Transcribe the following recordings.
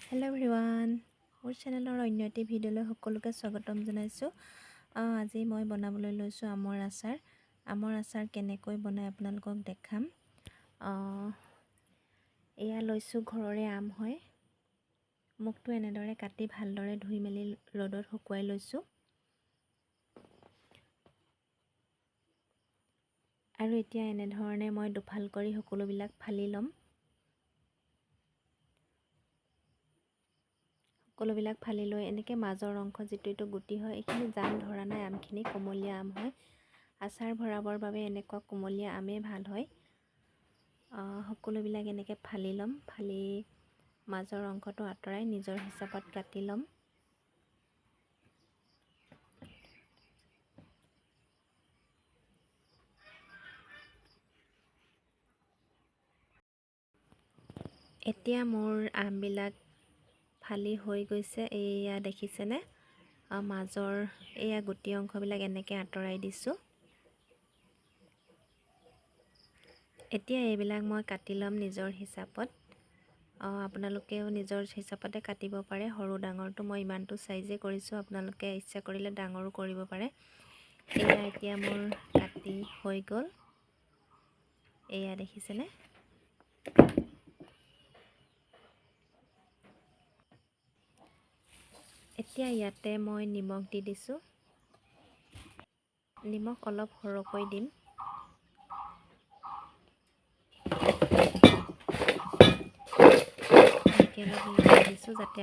Hello' everyone, মোৰ চেনেলৰ অন্য এটি ভিডিঅ'লৈ সকলোকে স্বাগতম জনাইছোঁ। আজি মই বনাবলৈ লৈছোঁ আমৰ আচাৰ। আমৰ আচাৰ কেনেকৈ বনাই আপোনালোকক দেখাম। এয়া লৈছোঁ ঘৰৰে আম হয়। মুখটো এনেদৰে কাটি ভালদৰে ধুই মেলি ৰ'দত শুকুৱাই লৈছোঁ। আৰু এতিয়া এনেধৰণে মই দুফাল কৰি সকলোবিলাক ফালি ল'ম। সকলোবিলাক ফালি লৈ এনেকৈ মাজৰ অংশ যিটো এইটো গুটি হয়, এইখিনি জাম ধৰা নাই, আমখিনি কোমলীয়া আম হয়। আচাৰ ভৰাবৰ বাবে এনেকুৱা কোমলীয়া আমেই ভাল হয়। সকলোবিলাক এনেকৈ ফালি ল'ম। ফালি মাজৰ অংশটো আঁতৰাই নিজৰ হিচাপত কাটি ল'ম। এতিয়া মোৰ আমবিলাক ফালি হৈ গৈছে। এয়া দেখিছেনে, মাজৰ এয়া গুটি অংশবিলাক এনেকৈ আঁতৰাই দিছোঁ। এতিয়া এইবিলাক মই কাটি ল'ম নিজৰ হিচাপত। আপোনালোকেও নিজৰ হিচাপতে কাটিব পাৰে। সৰু ডাঙৰটো মই ইমানটো চাইজে কৰিছোঁ, আপোনালোকে ইচ্ছা কৰিলে ডাঙৰো কৰিব পাৰে। এয়া এতিয়া মোৰ কাটি হৈ গ'ল। এয়া দেখিছেনে। এতিয়া ইয়াতে মই নিমখ দি দিছোঁ। নিমখ অলপ সৰহকৈ দিম। অলপ দিছোঁ যাতে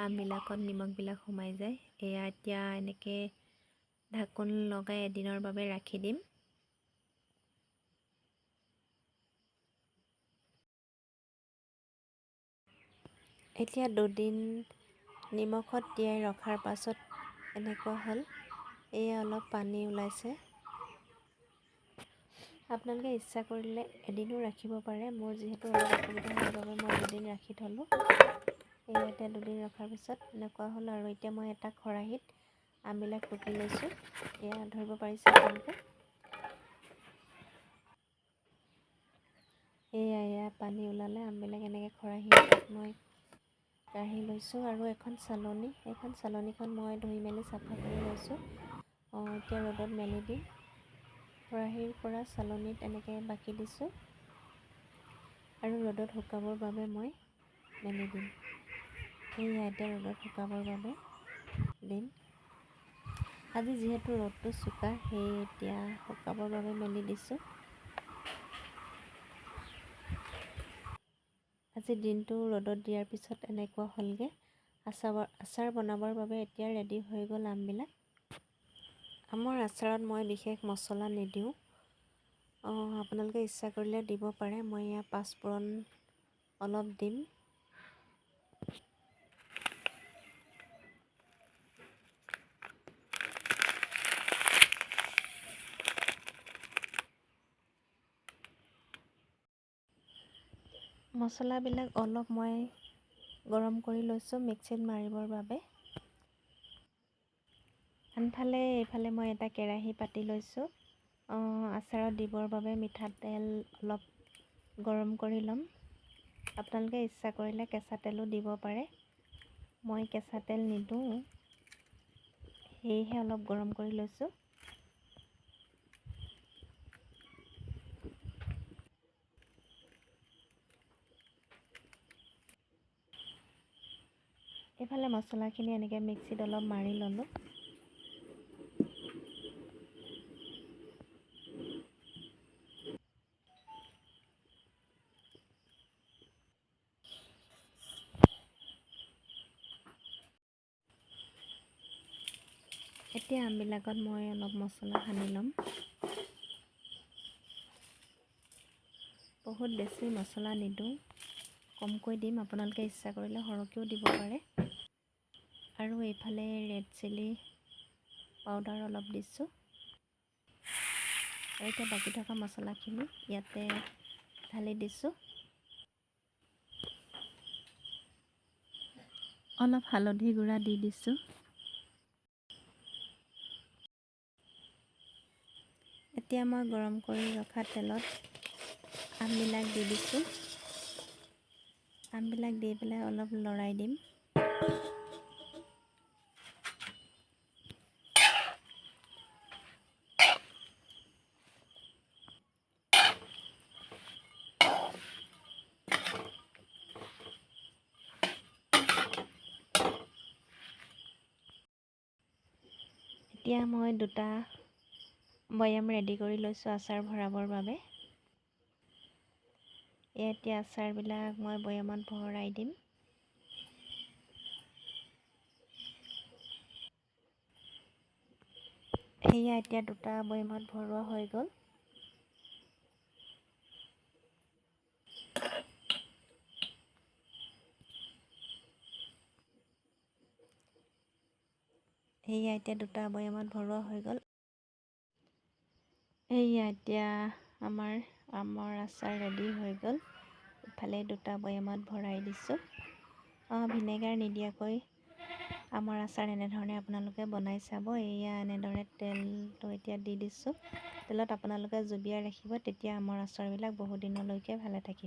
আমবিলাকত নিমখবিলাক সোমাই যায়। এয়া এতিয়া এনেকৈ ঢাকোন লগাই এদিনৰ বাবে ৰাখি দিম। এতিয়া দুদিন নিমখত তিয়াই ৰখাৰ পাছত এনেকুৱা হ'ল। এয়া অলপ পানী ওলাইছে। আপোনালোকে ইচ্ছা কৰিলে এদিনো ৰাখিব পাৰে। মোৰ যিহেতু অলপ অসুবিধা হোৱাৰ বাবে মই দুদিন ৰাখি থ'লোঁ। এয়া এতিয়া দুদিন ৰখাৰ পিছত এনেকুৱা হ'ল। আৰু এতিয়া মই এটা খৰাহীত আমবিলাক টুকি লৈছোঁ। এয়া ধৰিব পাৰিছে আপোনালোকে। এয়া পানী ওলালে আমবিলাক এনেকৈ খৰাহীত মই কাঢ়ি লৈছোঁ। আৰু এখন চালনী, এইখন চালনীখন মই ধুই মেলি চাফা কৰি লৈছোঁ। এতিয়া ৰ'দত মেলি দিম। খৰাহীৰ পৰা চালনীত এনেকৈ বাকি দিছোঁ আৰু ৰ'দত শুকাবৰ বাবে মই মেলি দিম। এয়া এতিয়া ৰ'দত শুকাবৰ বাবে দিম। আজি যিহেতু ৰ'দটো চোকা, সেয়ে এতিয়া শুকাবৰ বাবে মেলি দিছোঁ। আজি দিনটো ৰ'দত দিয়াৰ পিছত এনেকুৱা হ'লগৈ। আচাৰ বনাবৰ বাবে এতিয়া ৰেডি হৈ গ'ল আমবিলাক। আমৰ আচাৰত মই বিশেষ মছলা নিদিওঁ। আপোনালোকে ইচ্ছা কৰিলে দিব পাৰে। মই ইয়াত পাঁচফোৰণ অলপ দিম। মছলাবিলাক অলপ মই গৰম কৰি লৈছোঁ মিক্সিত মাৰিবৰ বাবে। আনফালে এইফালে মই এটা কেৰাহী পাতি লৈছোঁ। আচাৰত দিবৰ বাবে মিঠাতেল অলপ গৰম কৰি ল'ম। আপোনালোকে ইচ্ছা কৰিলে কেঁচা তেলো দিব পাৰে। মই কেঁচা তেল নিদিওঁ, সেয়েহে অলপ গৰম কৰি লৈছোঁ। এইফালে মছলাখিনি এনেকৈ মিক্সিত অলপ মাৰি ল'লোঁ। এতিয়া আমবিলাকত মই অলপ মছলা সানি ল'ম। বহুত বেছি মছলা নিদিওঁ, কমকৈ দিম। আপোনালোকে ইচ্ছা কৰিলে সৰহকৈও দিব পাৰে। আৰু এইফালে ৰেড চিলি পাউডাৰ অলপ দিছোঁ। আৰু এতিয়া বাকী থকা মছলাখিনি ইয়াতে ঢালি দিছোঁ। অলপ হালধি গুড়া দি দিছোঁ। এতিয়া মই গৰম কৰি ৰখা তেলত আমবিলাক দি দিছোঁ। আমবিলাক দি পেলাই অলপ লৰাই দিম। এতিয়া মই 2টা বৈয়াম ৰেডি কৰি লৈছোঁ আচাৰ ভৰাবৰ বাবে। এতিয়া আচাৰবিলাক মই বৈয়ামত ভৰাই দিম। সেয়া এতিয়া 2টা বৈয়ামত ভৰোৱা হৈ গ'ল। সেয়া এতিয়া 2টা বৈয়ামত ভৰোৱা হৈ গ'ল। সেয়া এতিয়া আমাৰ আমৰ আচাৰ ৰেডি হৈ গ'ল। ইফালে 2টা বৈয়ামত ভৰাই দিছোঁ। ভিনেগাৰ নিদিয়াকৈ আমৰ আচাৰ এনেধৰণে আপোনালোকে বনাই চাব। এয়া এনেদৰে তেলটো এতিয়া দি দিছোঁ। তেলত আপোনালোকে জুবিয়াই ৰাখিব, তেতিয়া আমৰ আচাৰবিলাক বহু দিনলৈকে ভালে থাকিব।